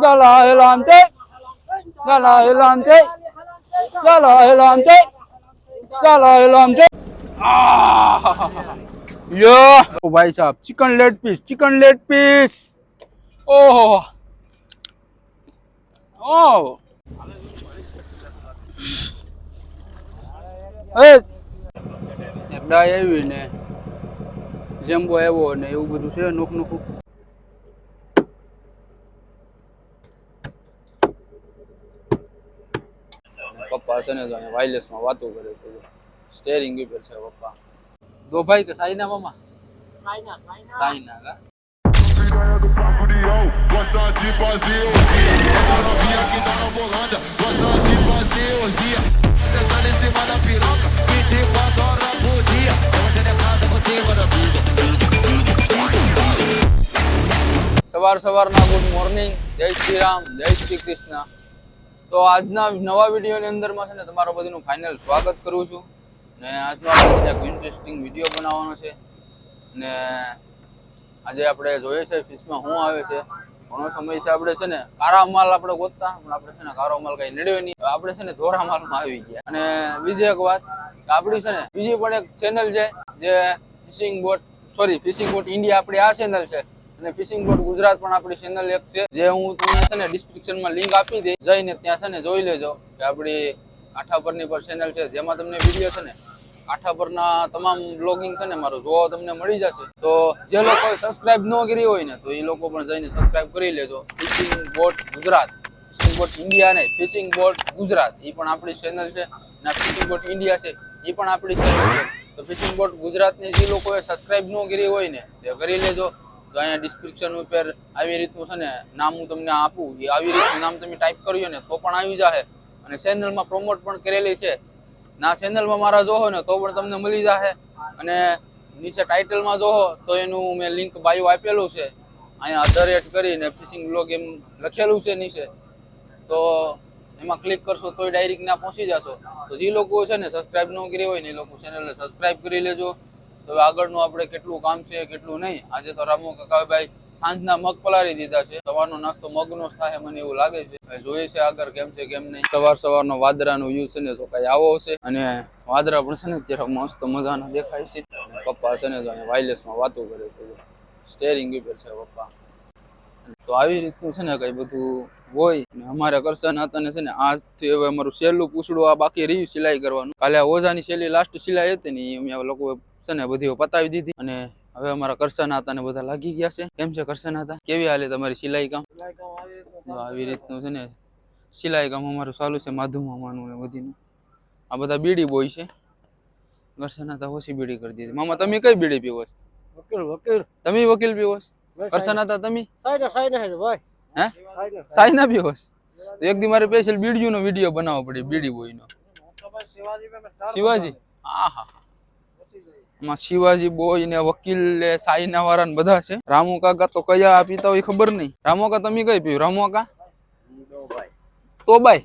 Dalai Lama, Dalai Lama, Dalai Lama, Dalai Lama. यो ओ भाई साहब chicken leg piece ओह ओह એ ડાય આવી ને જેમ્બો આવ્યો ને એવું બધું છે નોખું પપ્પા છે ને તો વાયરલેસ માં વાતો કરે છે સ્ટેરિંગ ઉપર છે પપ્પા દો ભાઈ કે સાઈના મામા સાઈના કા સવારના ગુડ મોર્નિંગ જય શ્રી રામ જય શ્રી કૃષ્ણ તો આજના નવા વિડીયોની અંદરમાં છે ને તમારું બધું ફાઇનલ સ્વાગત કરું છું ને આજનો આપણે એક ઇન્ટરેસ્ટિંગ વિડીયો બનાવવાનો છે ને આજે આપણે જોઈએ છે ફિશમાં શું આવે છે ઘણો સમયથી આપણે છે ને કારા માલ આપણે ગોતતા પણ આપણે છે ને કારો માલ કઈ નડ્યો નહીં આપણે છે ને ધોરા માલમાં આવી ગયા અને બીજી એક વાત કે આપણી છે ને બીજી પણ એક ચેનલ છે જે ફિશિંગ બોટ ઇન્ડિયા આપણી આ ચેનલ છે અને ફિશિંગ બોટ ગુજરાત પણ આપણી ચેનલ એક છે જે હું તમને છે ને ડિસ્ક્રિપ્શનમાં લિંક આપી દઈ જઈને ત્યાં છે ને જોઈ લેજો કે આપણી કાંઠા પરની પર ચેનલ છે જેમાં તમને વિડીયો છે ને કાંઠા પરના તમામ બ્લોગિંગ છે ને મારો જોવા તમને મળી જશે તો જે લોકો સબસ્ક્રાઇબ ન કરી હોય ને તો એ લોકો પણ જઈને સબસ્ક્રાઇબ કરી લેજો fishing boat Gujarat fishing boat India ને ફિશિંગ બોટ ગુજરાત એ પણ આપણી ચેનલ છે અને ફિશિંગ બોટ ઇન્ડિયા છે એ પણ આપણી ચેનલ છે તો ફિશિંગ બોટ ગુજરાતની જે લોકોએ સબસ્ક્રાઇબ ન કરી હોય ને તે કરી લેજો તો અહીંયા ડિસ્ક્રિપ્શન ઉપર આવી રીતનું છે ને નામ હું તમને આપું એ આવી રીતનું નામ તમે ટાઈપ કર્યો ને તો પણ આવી જશે અને ચેનલમાં પ્રમોટ પણ કરેલી છે ના ચેનલમાં મારા જોહો ને તો પણ તમને મળી જશે અને નીચે ટાઇટલમાં જોહો તો એનું મેં લિંક બાયો આપેલું છે અહીંયા @ કરીને ફિશિંગ બ્લોગ એમ લખેલું છે નીચે તો એમાં ક્લિક કરશો તોય ડાયરેક્ટ ના પહોંચી જશો તો જે લોકો છે ને સબસ્ક્રાઇબ ન કરી હોય ને એ લોકો ચેનલને સબસ્ક્રાઇબ કરી લેજો તો આગળનું આપણે કેટલું કામ છે કેટલું નહીં આજે તો રામુ કાકાભાઈ સાંજના મગ પલાળી દીધા છે સવારનો નાસ્તો મગનો થાય મને એવું લાગે છે જોઈએ છે આગળ કેમ છે કેમ નહીં સવારનો વાદરાનો વ્યૂ છે ને તો કઈ આવો હશે અને વાદરા પણ છે ને અત્યારે મસ્ત મજાના દેખાય છે પપ્પા છે ને તો વાયરલેસમાં વાતો કરે છે સ્ટેરિંગ ઉપર છે પપ્પા તો આવી રીતનું છે ને કઈ બધું હોય ને અમારે કરશન હતા ને છે ને આજથી હવે અમારું સહેલું પૂછડું આ બાકી રહ્યું સિલાઈ કરવાનું કાલે આ ઓઝાની સહેલી લાસ્ટ સિલાઈ હતી ને એ અમે લોકો છે ને બધી પતાવી દીધી અને હવે અમારા કરસના હતા ને બધા લાગી ગયા છે કેમ છે કરસના હતા કેવી હાલે તમારી સિલાઈ કામ આવી રીતનું છે ને સિલાઈ કામ અમારું ચાલુ છે માધુ મામાનું ને બધીનું આ બધા બીડી બોય છે કરસના હતા ઓછી બીડી કરી દીધી મામા તમે કઈ બીડી પીવો છો વકીલ તમે વકીલ પીવો છો કરસના હતા તમે હે સાઈના પીવો છો તો એક દી મારે સ્પેશિયલ બીડીનો વિડીયો બનાવવો પડે બીડી બોયનો શિવાજી હા હા માં શિવાજી બોય ને વકીલ ને સાઈના વાળા ને બધા છે રામુ કાકા તો કયા પીતા હોય ખબર નહીં રામુ કાકા તમે કઈ પીવ રામુ કાકા તોબાઈ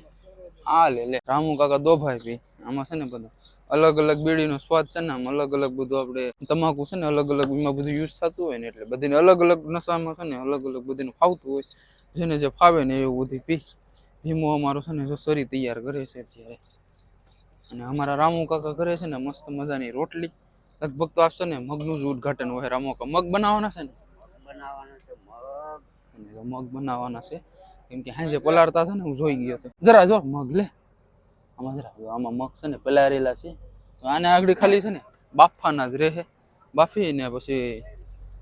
હા લે રામુ કાકા દોભાઈ પી આમાં છે ને બધા અલગ અલગ બીડીનો સ્વાદ છે ને આમ અલગ અલગ બધું આપણે તમાકુ છે ને અલગ અલગ એમાં બધું યુઝ થતું હોય ને એટલે બધીને અલગ અલગ નશામાં છે ને અલગ અલગ બધીને ફાવતું હોય જેને જે ફાવે ને એવું બધું પી ભીમો અમારો છે ને જો શરીર તૈયાર કરે છે અત્યારે અને અમારા રામુ કાકા કરે છે ને મસ્ત મજાની રોટલી લગભગ તો આવશે ને મગનું જ ઉદઘાટન હોય રામોકા મગ બનાવવાના છે ને મગ બનાવવાના છે કેમ કે હાજે પલાળતા હતા ને હું જોઈ ગયો હતો જરા જો મગ લે આમાં જરા આમાં મગ છે ને પલાળેલા છે તો આને આગળ ખાલી છે ને બાફાના જ રહે બાફી ને પછી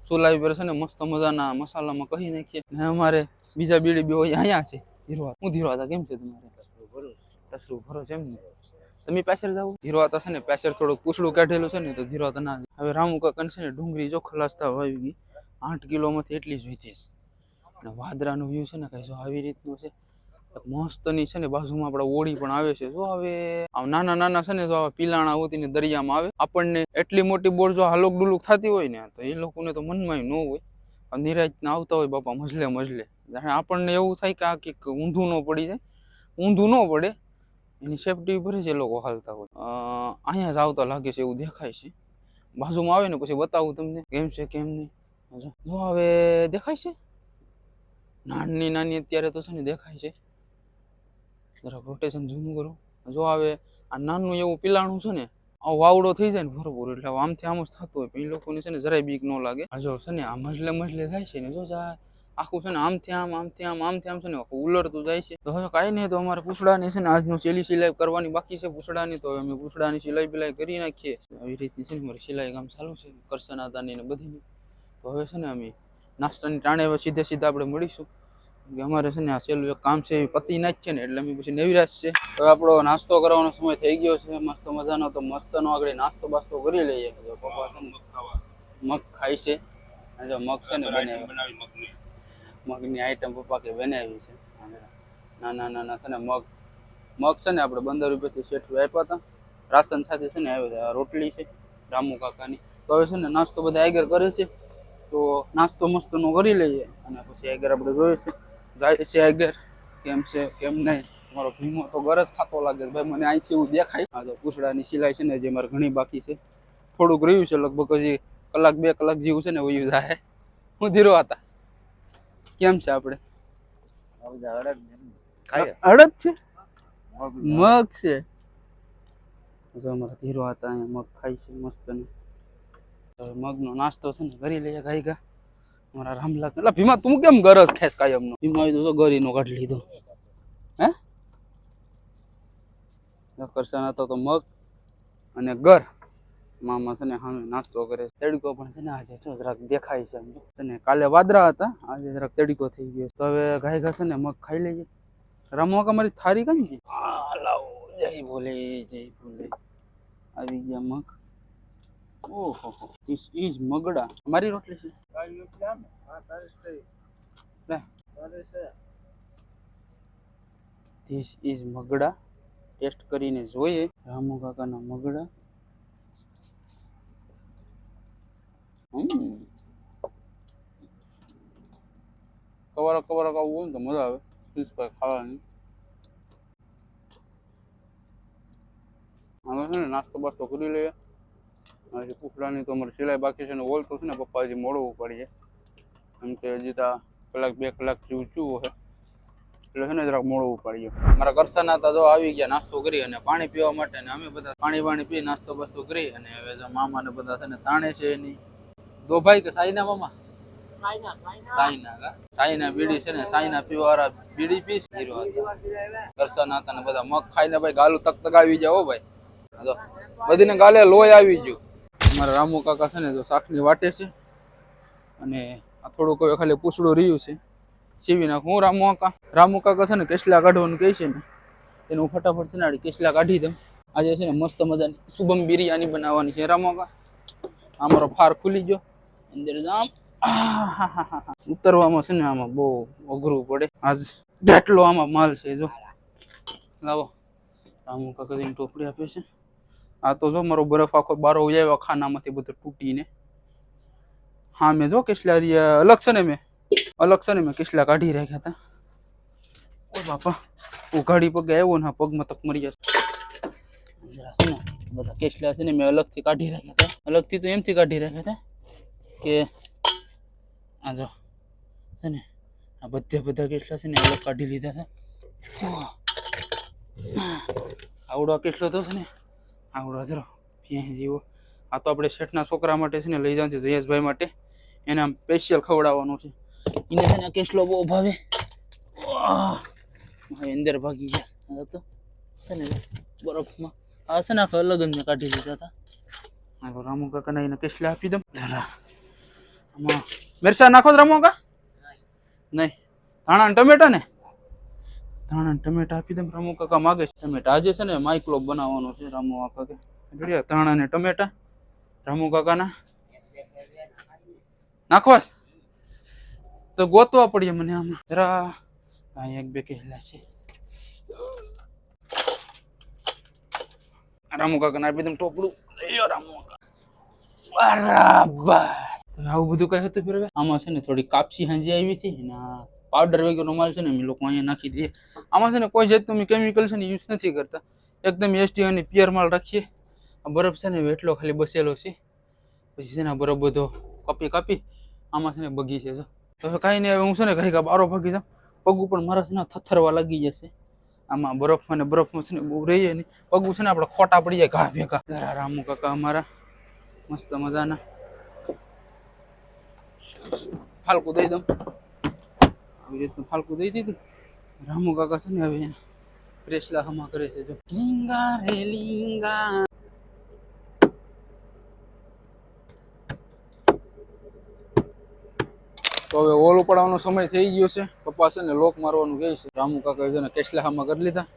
ચૂલા પર છે ને મસ્ત મજાના મસાલામાં કહી નાખીએ ને અમારે બીજા બીડી બે અહીંયા છે ધીરવા હું ધીરવા હતા કેમ છે તમારે તસરું ભરો છે એમ ને તમે પાછળ જાવ ધીરવાતા છે ને પાછળ થોડુંક પૂછડું કાઢેલું છે ને તો ધીરવાતા ના હવે રામુ કાકા છે ને ડુંગળી જો ખલાસતા આવી ગઈ 8 કિલોમાંથી એટલી જ વીતી છે અને વાદરાનું વ્યૂ છે ને કઈ જો આવી રીતનું છે મસ્તની છે ને બાજુમાં આપણે ઓળી પણ આવે છે જો હવે આમ નાના નાના છે ને જો પીલાણા ઉતીને દરિયામાં આવે આપણને એટલી મોટી બોટ જો હાલોક ડુલુક થતી હોય ને તો એ લોકોને તો મનમાં ન હોય નિરાજના આવતા હોય બાપા મજલે આપણને એવું થાય કે આ કંઈક ઊંધું ન પડી જાય ઊંધું ન પડે એની સેફટી ઉપર જ એ લોકો હાલતા હોય અહીંયા જ આવતા લાગે છે એવું દેખાય છે બાજુમાં આવે ને પછી બતાવું તમને કેમ છે કેમ નહીં જો હવે દેખાય છે નાની નાની અત્યારે તો છે ને દેખાય છે. જરાક રોટેશન ઝૂમ કરું. જો આવે આ નાનું એવું પીલાણું છે ને આ વાવડો થઈ જાય ને બરોબર એટલે આમથી આમ જ થતું હોય પણ એ લોકોને છે ને જરાય બીક ન લાગે. આ જો છે ને આ મજલે મજલે જાય છે ને જો જાય આખું છે ને આમથી આમ આમથી આમ આમથી આમ છે ને ઉલરતું જાય છે. તો હવે કાંઈ નહીં તો અમારે પૂછડાની છે ને આજનું ચેલી સિલાઈ કરવાની બાકી છે પૂછડાની. તો અમે પૂછડાની સિલાઈ બિલાઈ કરી નાખીએ. આવી રીતની છે ને મારી સિલાઈ કામ ચાલુ છે કરસનાતાની ને બધીની. તો હવે છે ને અમે નાસ્તાની ટાણે હવે સીધે સીધા આપણે મળીશું કે અમારે છે ને આ છેલ્લું એક કામ છે એ પતી નાખીએ ને એટલે અમે પછી નવીરાશ છે. હવે આપણો નાસ્તો કરવાનો સમય થઈ ગયો છે મસ્ત મજાનો. તો મસ્તનો આગળ નાસ્તો બાસ્તો કરી લઈએ. જો પપ્પા છે ને મગ ખાય છે. જો મગ છે ને બનાવી મગની આઈટમ પપ્પા કે બનાવી છે. નાના નાના છે ને મગ છે ને આપણે 15 રૂપિયાથી શેઠ આપ્યા હતા. રાશન સાથે છે ને આવે રોટલી છે રામુ કાકાની. તો હવે છે ને નાસ્તો બધા આગળ કરે છે. તો નાસ્તો મસ્તનો કરી લઈએ અને પછી આગળ આપણે જોઈએ છે જાય છે આગળ કેમ છે કેમ નહીં. મારો ભીમો તો ગરજ ખાતો લાગે ભાઈ મને અહીંથી એવું દેખાય. આ તો પૂછડાની સિલાઈ છે ને જે મારે ઘણી બાકી છે. થોડુંક રહ્યું છે લગભગ હજી કલાક 2 કલાક જેવું છે ને વયું જાય. હું ધીરો હતા કેમ છે આપણે અડદ છે મગ છે. જો અમારા ધીરો હતા અહીંયા મગ ખાય છે મસ્ત ને. હવે મગનો નાસ્તો છે ને કરી લઈએ ગાઈ ગા. મારા રામલા એટલે ભીમા તું કેમ ગરજ ખેસ કાયમનો ભીમા આવી તો ગરીનો કાઢી લીધો હે. કરસન હતો તો મગ અને ગર મામા છે ને સામે નાસ્તો કરે છે. તડકો પણ છે ને આજે જો જરાક દેખાય છે અને કાલે વાદળા હતા આજે જરાક તડકો થઈ ગયો. તો હવે ગાય ઘા છે ને મગ ખાઈ લઈએ. રમવા મારી થારી કઈ ગઈ લાવો જય ભોલે જય ભોલે. આવી ગયા મગ. ઓહો ધીસ ઇઝ મગડા. મારી રોટલી છે ધીસ ઇઝ મગડા. ટેસ્ટ કરીને જોઈએ રામુ કાકાના મગડા. કવરક કવરક આવું હોય ને તો મજા આવે ફિશ પાઈ ખાવાની. હવે છે ને નાસ્તો બાસ્તો કરી લઈએ. હજી પૂછડાની તો અમારી સિલાઈ બાકી છે ને ઓલ તો છે ને પપ્પા હજી મોડવું પડીએ એમ કે હજી તો કલાક 2 કલાક જેવું ચૂવું છે એટલે છે ને જરાક મોડવું પડીએ. મારા કરસાના હતા જો આવી ગયા નાસ્તો કરી અને પાણી પીવા માટે ને અમે બધા પાણી પી નાસ્તો બાસ્તો કરી અને હવે જો મામા ને બધા છે ને તાણે છે એની દો ભાઈ કે સાઈના મામા સાઈના બીડી છે ને સાઈના પીવા વાળા બીડી પીસ હીરો હતા. કરસાના હતા ને બધા મગ ખાઈને ભાઈ ગાલું તક આવી જાય હો ભાઈ. જો બધીને ગાલે લોહી આવી ગયું. મારા રામુ કાકા છે ને જો શાકની વાટે છે અને આ થોડુંક હવે ખાલી પૂછડું રહ્યું છે સીવી નાખું. હું રામુ કાકા છે ને કેસલા કાઢવાનું કહે છે ને એને હું ફટાફટ છે ને કેસલા કાઢી દઉં. આજે છે ને મસ્ત મજાની શુભમ બિરયાની બનાવવાની છે. રામુ કાકા અમારો ફાર ખુલી ગયો અંદર જામ ઉતરવામાં છે ને આમાં બહુ અઘરું પડે. આજ જેટલો આમાં માલ છે જો લાવો. રામુ કાકા ટોપડી આપે છે. આ તો જો મારો બરફ આખો બારો ઉજાવ્યો ખાનામાંથી બધું તૂટીને. હા મેં જો કેસલા અલગ છે ને મેં કેસલા કાઢી રાખ્યા હતા. ઓ બાપા ઉઘાડી પગે આવ્યો ને પગમાં તક મરી જશે. છે ને બધા કેસલા છે ને મેં અલગથી કાઢી રાખ્યા હતા. અલગથી તો એમથી કાઢી રાખ્યા હતા કે આ જો છે ને આ બધા કેસલા છે ને અલગ કાઢી લીધા હતા. આવડો કેસલો તો છે ને આવડો જરો ભેંસ જેવો. આ તો આપણે શેઠના છોકરા માટે છે ને લઈ જવાનું છે જયેશભાઈ માટે. એને આમ સ્પેશિયલ ખવડાવવાનું છે. એને છે ને કેસલો બહુ ભાવે. અંદર ભાગી ગયા તો છે ને બરફમાં. આ છે ને આખા અલગ જ મેં કાઢી લીધા હતા. હાલો રામુ કાકાને એને કેસલા આપી દઉં જરા. આમાં મિરચા નાખો રામુ કાકા નહીં ધાણા ટમેટા ને ધાણા ટમેટા આપી દઉં. રામુ કાકા માગે છે ટમેટા. આજે છે ને માઇક્લો બનાવવાનો છે રામુ કાકા કે ધાણા ને ટમેટા રામુ કાકાના નાખવા તો ગોતવા પડીએ મને આમાં જરા. એક બે કહેલા છે રામુ કાકાને આપી દઉં ટોપડું. રામુ બરાબર આવું બધું કઈ હતું ફેર. આમાં છે ને થોડી કાપસી હાંજી આવી હતી ને પાવડર વગેરેનો માલ છે ને અમે લોકો અહીંયા નાખી દઈએ. આમાં છે ને કોઈ જાતનું અમે કેમિકલ છે ને યુઝ નથી કરતા. એકદમ એસટી અને પ્યોર માલ રાખીએ. આ બરફ છે ને એટલો ખાલી બસેલો છે. પછી છે ને બરફ બધો કાપી આમાં છે ને બગી છે જો તો હવે કાંઈ નહીં, હવે હું છે ને કઈ બારો ભાગી જાઉં. પગ ઉપર મારા છે ને થથરવા લાગી જશે. આમાં બરફમાં છે ને બહુ રહીએ ને પગ છે ને આપણે ખોટા પડી જાય ઘા ભેગા. જરા રામુ કાકા અમારા મસ્ત મજાના ફાલકું દઈ દઉં. આવી રીતનું ફાલકું દઈ દીધું. રામુ કાકા છે ને હવે પ્રેસલા હમા કરે છે. જો લીંગા રે લીંગા. તો હવે ઓલ ઉપાડવાનો સમય થઈ ગયો છે. પપ્પા છે ને લોક મારવાનું કહે છે. રામુ કાકા છે ને કેસલા હમા કરી લીધા.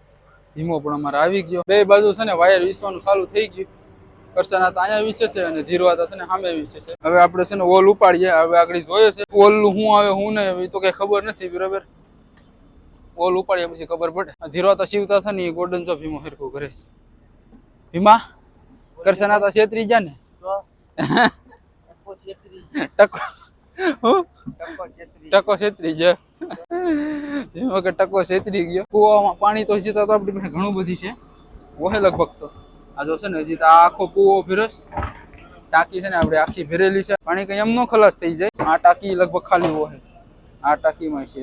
ધીમો પણ અમારે આવી ગયો. બે બાજુ છે ને વાયર વીસવાનું ચાલુ થઈ ગયું. કરસાના તો અહીંયા વિશે છે અને ધીરવા છે ને સામે વિશે છે. હવે આપણે છે ને ઓલ ઉપાડીએ. હવે આગળ જોઈએ છે ઓલ શું આવે શું નહીં એ તો કઈ ખબર નથી. બરાબર, ઓલ ઉપાડીએ પછી ખબર પડે. ધીરવા તો સીવતા થાય ને એ ગોલ્ડન જો ભીમો હરખું કરે છે. ભીમા કરસાના તો છેતરી ગયા ને ટકો છેતરી ગયો. ભીમો કે ટકો છેતરી ગયો. કુવામાં પાણી તો હજી તો આપણી પાસે ઘણું બધું છે. ઓહે લગભગ તો આ જો છે ને હજી તો આખો કૂવો ફેરસ. ટાંકી છે ને આપણે આખી ભરેલી છે. પાણી કઈ એમ નો ખલાસ થઈ જાય. આ ટાંકી લગભગ ખાલી હોય. આ ટાંકીમાં છે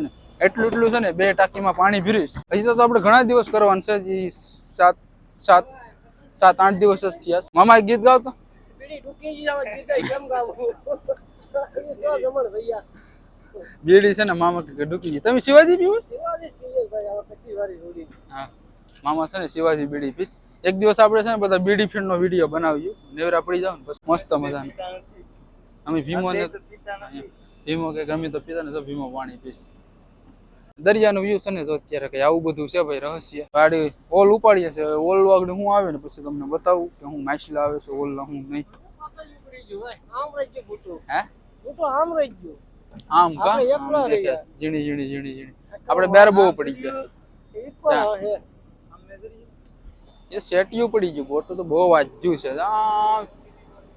ને એટલું છે ને 2 ટાંકીમાં પાણી ભરીશ. હજી તો આપણે ઘણા દિવસ કરવાનું છે. હજી 7-8 દિવસ જ થયા. મામા એક ગીત ગાવતો. બીડી છે ને મામા કે ડૂકી ગઈ. તમે શિવાજી પીવો? હા, મામા છે ને શિવાજી બીડી પીસ. એક દિવસ આપણે છે ને બધા બીડી ફીણ નો વિડીયો બનાવ્યો. નેવરા પડી જાવ ને બસ મસ્ત મજાનું. અમે ભીમો કે ગમે તો પીતા ને તો ભીમો પાણી પીશ. દરિયાનો વ્યૂ છે ને જો અત્યારે કઈ આવું બધું છે ભાઈ રહસ્ય. ગાડી ઓલ ઉપાડીએ છે. ઓલ આગળ શું આવે ને પછી તમને બતાવું કે હું માછલા આવે છે ઓલ હું નહીં. આમ કા ઝીણી ઝીણી આપણે બેર બહુ પડી ગયા. એ સેટિયું પડી ગયું. બોટું તો બહુ વાંચ્યું છે.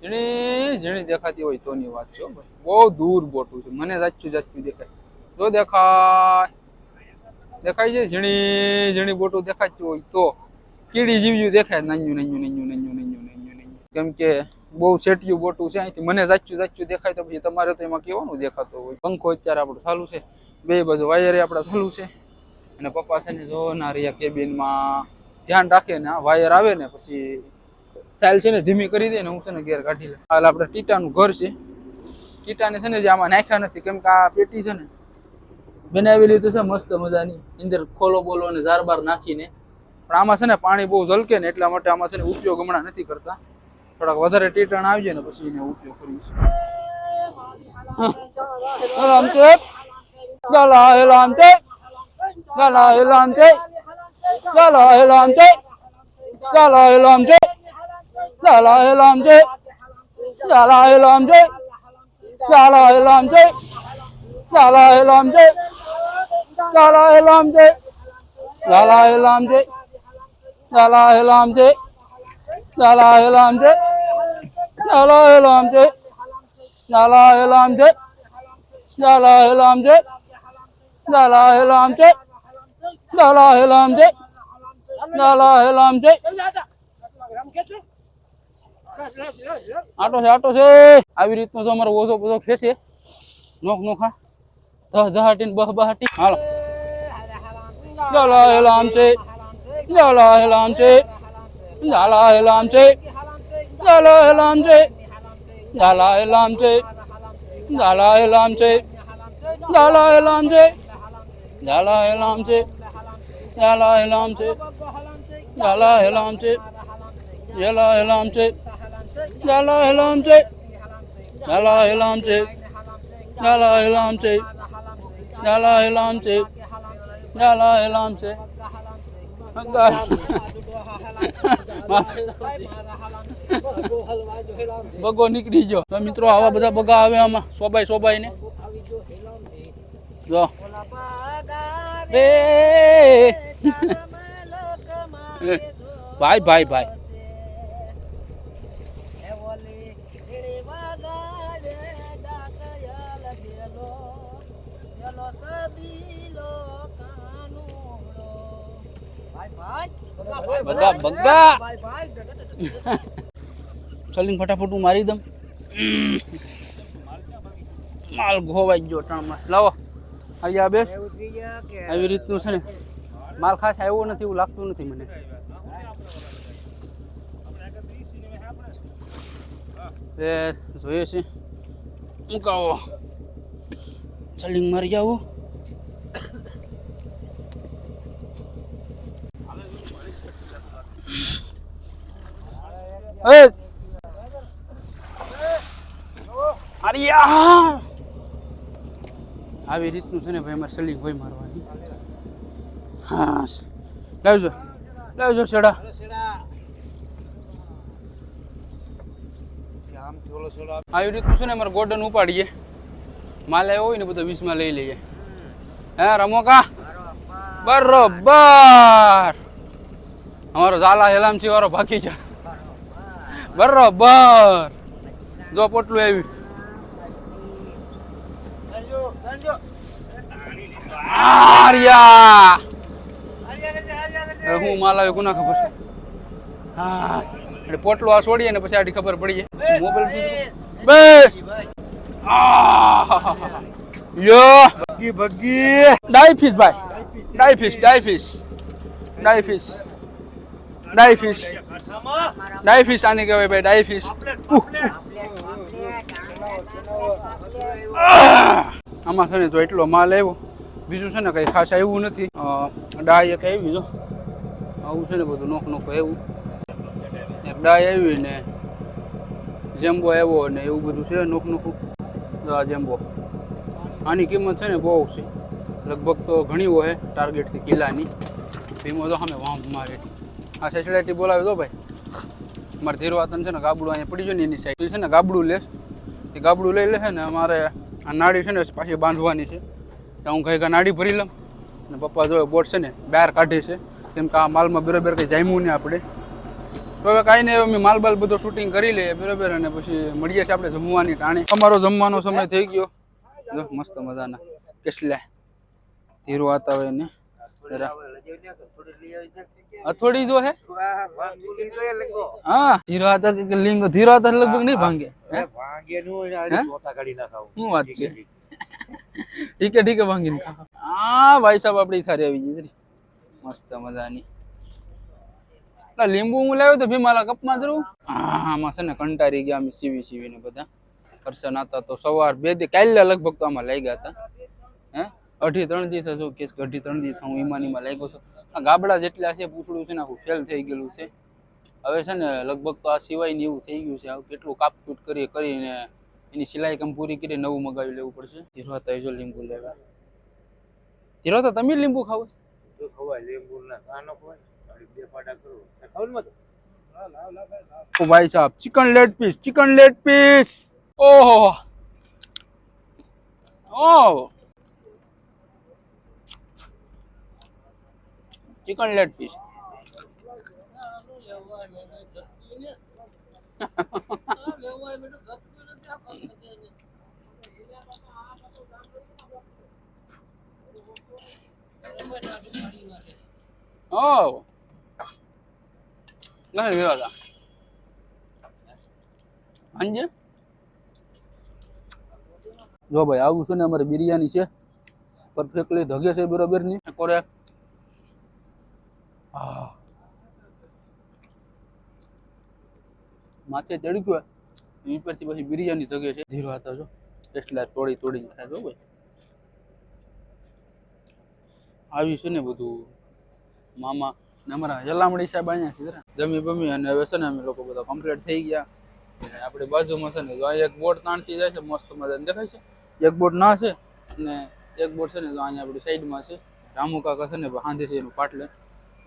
ઝીણી ઝીણી દેખાતી હોય તોની વાત છે ભાઈ. બહુ દૂર બોટું છે. મને જાચું દેખાય. જો દેખાય છે ઝીણી ઝીણી બોટું દેખાતું હોય તો કીડી જીવ્યું દેખાય. નન્યું કેમ કે બહુ સેટિયું બોટું છે. અહીંથી મને જાચું દેખાય તો પછી તમારે તો એમાં કેવાનું દેખાતો હોય. પંખો અત્યારે આપણું ચાલુ છે. બે બાજુ વાયર આપણા ચાલુ છે. અને પપ્પા છે ને જો ના રહ્યા કેબિનમાં ધ્યાન રાખે ને વાયર આવે ને પછી સાઇલ છે ને ધીમી કરી દે ને હું છે ને ગેર કાઢી લે. હાલ આપણે ટીટાનું ઘર છે. ટીટાને છે ને જે આમાં નાખ્યા નથી કેમ કે આ પેટી છે ને બનાવેલી તો છે મસ્ત મજાની. અંદર ખોલો બોલો અને ઝાર બાર નાખીને. પણ આમાં છે ને પાણી બહુ ઝલકે ને એટલા માટે આમાં છે ને ઉપયોગ હમણાં નથી કરતા. થોડાક વધારે ટીટણ આવી જાય ને પછી એને ઉપયોગ કરીશું. આટો છે આવી રીતનો અમારો ઓછો બધો ખેંચે નોખા દહાટી બહાટી. હાલો ઝાલા હેલામ છે ઝાલા હેલામ છે ઝાલા હેલામ છે ઝાલા હેલામ છે ઝાલા હેલામ છે ઝાલા હેલામ છે ઝાલા હેલામ છે ઝાલા હેલામ છે ઝાલા હેલામ છે ઝાલા હેલામ છે ઝાલા હેલામ છે ઝાલા હેલામ છે ઝાલા હેલામ છે ઝાલા હેલામ છે ઝાલા હેલામ છે ઝાલા હેલામ છે. બગો નીકળી ગયો. તો મિત્રો આવા બધા બગા આવે આમાં સોબાઈ ને જો ભાઈ બગા ચલીને ફટાફટ હું મારી દઉં. માલ ઘોવાઈ ગયો ટાણમાં લાવો અહીંયા બેસ આવી રીતનું છે ને માલ ખાસ આવ્યો નથી એવું લાગતું નથી મને એ જોઈએ છે મુકાવો ચલિંગ મારી આવું આવી રીતનું છે ને ભાઈ મારે સલિંગ હોય મારવાની હા લાવજો સેડા આવી રીતનું છે ને અમારે ગોલ્ડન ઉપાડીએ માલ આવ્યો હોય ને બધો 20 માં લઈ લઈએ હે રમોકા બરોબર અમારો ઝાલા હેલામચી વાળો ભાગી જા બરોબર જો પોટલું આવ્યું હું માલ આવ્યો કોના ખબર હા એટલે પોટલું આ છોડીએ ને પછી આડી ખબર પડીએ મોબાઈલ ડાયફિશ ભાઈ ડાયફિશ આને કહેવાય ભાઈ ડાયફિશ આમાં છે ને તો એટલો માલ આવ્યો બીજું છે ને કઈ ખાસ આવ્યું નથી ડાય એક આવી જો આવું છે ને બધું નોખ આવ્યું એક ડાય આવી ને જેમ્બો આવ્યો ને એવું બધું છે નોખું આ જેમ્બો આની કિંમત છે ને બહુ છે લગભગ તો ઘણી હોય ટાર્ગેટથી કિલ્લાની ભીમો તો સામે વાંપ મારે આ સેસડાટી બોલાવે તો ભાઈ મારે ધીરવાતન છે ને ગાબડું અહીંયા પડી ગયો ને એની સાઈડ છે ને ગાબડું લે એ ગાબડું લઈ લે છે ને અમારે આ નાડી છે ને પાછી બાંધવાની છે તો હું કઈ નાડી ભરી લઉં અને પપ્પા જો બોટ છે ને બહાર કાઢી છે કેમ કે આ માલમાં બરાબર કંઈ જામ્યું નહીં આપણે તો હવે કાંઈ નહીં અમે માલ બાલ બધો શૂટિંગ કરી લઈએ બરાબર અને પછી મળીએ છીએ આપણે જમવાની ટાણે અમારો જમવાનો સમય થઈ ગયો જો મસ્ત મજાના કેસલા ધીરો આતા હોય ને અથોડી જો હે હા ધીરો આતા કે લિંગો ધીરો આતા લગભગ નહીં ભાંગે શું વાત છે ઠીક હે ભાંગીને હા ભાઈ સાહેબ આપણી થારી આવી ગઈ મસ્ત મજાની લીંબુ હું લાવ્યો તો ભીમાલા કપમાં જરૂર આમાં છે ને કંટારી ગયા અમે સીવી ને બધા કરશન હતા તો સવાર 2 દી કાલે લગભગ તો આમાં લાગ્યા હતા હે 2.5-3 દી થશે કે 2.5-3 દી હું ઈમાનીમાં લાગ્યો હતો આ ગાબડા જેટલા છે પૂછડું છે ને આખું ફેલ થઈ ગયેલું છે હવે છે ને લગભગ તો આ સિવાય ને એવું થઈ ગયું છે આ કેટલું કાપકૂટ કરીને એની સિલાઈ કામ પૂરી કરી નવું મગાવી લેવું પડશે ધીરો હતા જો લીંબુ લેવા ધીરો હતા તમે લીંબુ ખાવ જો ખવાય લીંબુ ના કાનો ખવાય બે પાડા કરો ખાવ ને ઓ ભાઈ સાહેબ ચિકન લેગ પીસ ઓહો ચિકન લેગ પીસ નથી વિવાદા હાંજે જો ભાઈ આવું છે ને અમારે બિરયાની છે પરફેક્ટલી ધગે છે બરોબર ની કોરે માથે ચડી ગયો એ પરથી પછી બિરયાની ધગે છે ધીરો હતા જો એટલા તોડી ખાય જો ભાઈ આવી છે ને બધું મામા ને અમારા જલામડી સાહેબ અહીંયા છે જમી બમી અને હવે છે ને અમે લોકો બધા કમ્પ્લીટ થઈ ગયા આપણે બાજુમાં છે ને જો એક બોટ તાણતી જાય છે મસ્ત મજાને દેખાય છે એક બોટ ના છે અને એક બોટ છે ને તો અહીંયા આપણી સાઈડમાં છે રામુ કાકા છે ને હાંધે છે એનું પાટલે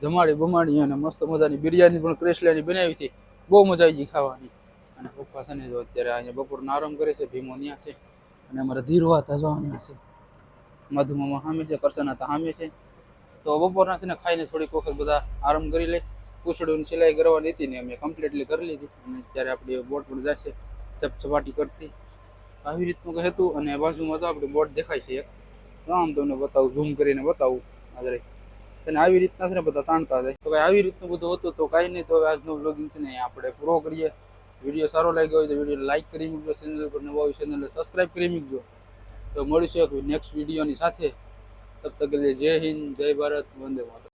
જમાડી બમાડી અને મસ્ત મજાની બિરયાની પણ ક્રેસલાની બનાવી હતી બહુ મજા આવી ગઈ ખાવાની અને પપ્પા છે ને જો અત્યારે અહીંયા બપોરનો આરામ કરે છે ભીમો ત્યાં છે અને અમારા ધીરવા હતા જો અહીંયા છે મધુમામા સામે છે કરશન હતા સામે છે તો બપોરના છે ને ખાઈને થોડીક વખત બધા આરામ કરી લે પૂછડું સિલાઈ કરવાની હતી ને અમે કમ્પ્લીટલી કરી લીધી અને અત્યારે આપણી બોટ પણ જશે ચપચપાટી કરતી આવી રીતનું કંઈ હતું અને બાજુમાં તો આપણી બોટ દેખાય છે એક આમ તમને બતાવું ઝૂમ કરીને બતાવું આજે અને આવી રીતના છે ને બધા તાણતા જાય તો કાંઈ આવી રીતનું બધું હતું તો કાંઈ નહીં તો આજનો વ્લોગિંગ છે ને આપણે પૂરો કરીએ વિડીયો સારો લાગ્યો હોય તો વિડીયો લાઈક કરી મૂકજો ચેનલ પર નવા હોય ચેનલને સબસ્ક્રાઈબ કરી મૂકજો તો મળીશું એક નેક્સ્ટ વિડીયોની સાથે. તબ તક કે લીએ જય હિન્દ, જય ભારત, વંદે માતરમ.